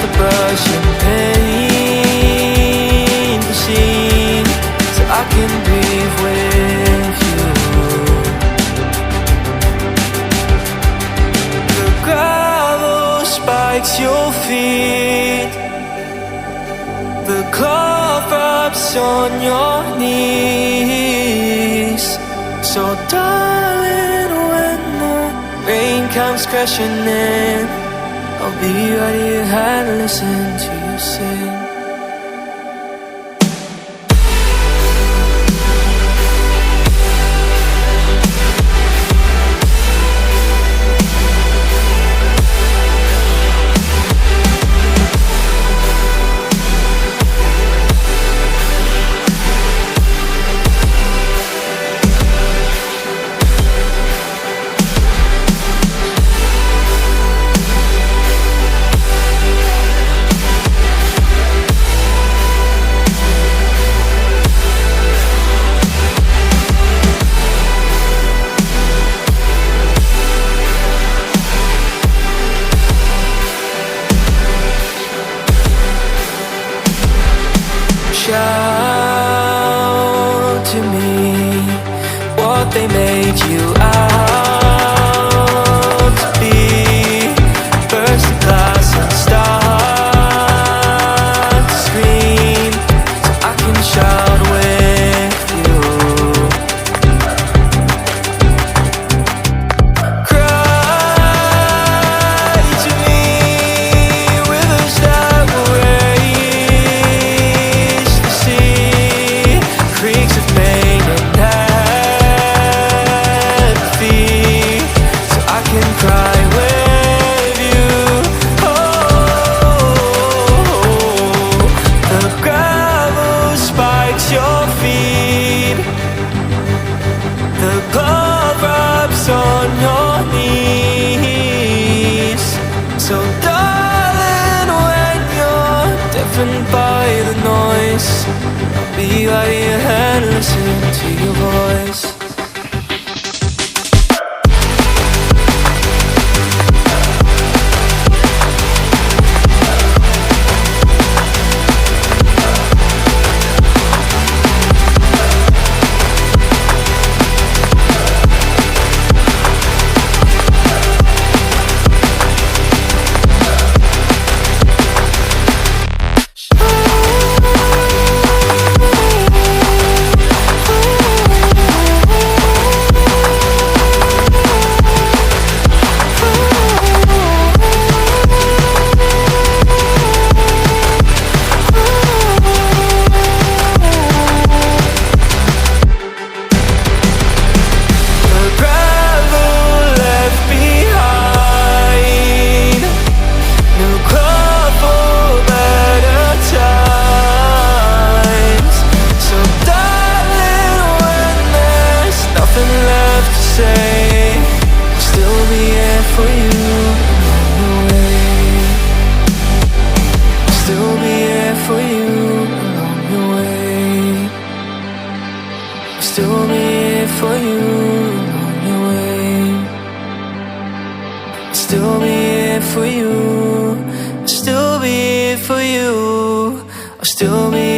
the brush and paint the scene so I can breathe with you. The gravel spikes your feet, the cloth rubs on your knees. So darling, when the rain comes crashing in, I'll be right here and listen to you sing. Shout to me what they made you out to be. Burst the glass and start to scream so I can shout with you. Cry to me rivers that will raise the sea, creeks of pain and apathy, so I can cry with you. Oh, the gravel spikes your feet, the glove rubs on your knees. So darling, when you're deafened by the noise, I'll be right here and listen to your voice. Still be here for you along your way. Still be here for you. Still be here for you. I'll still be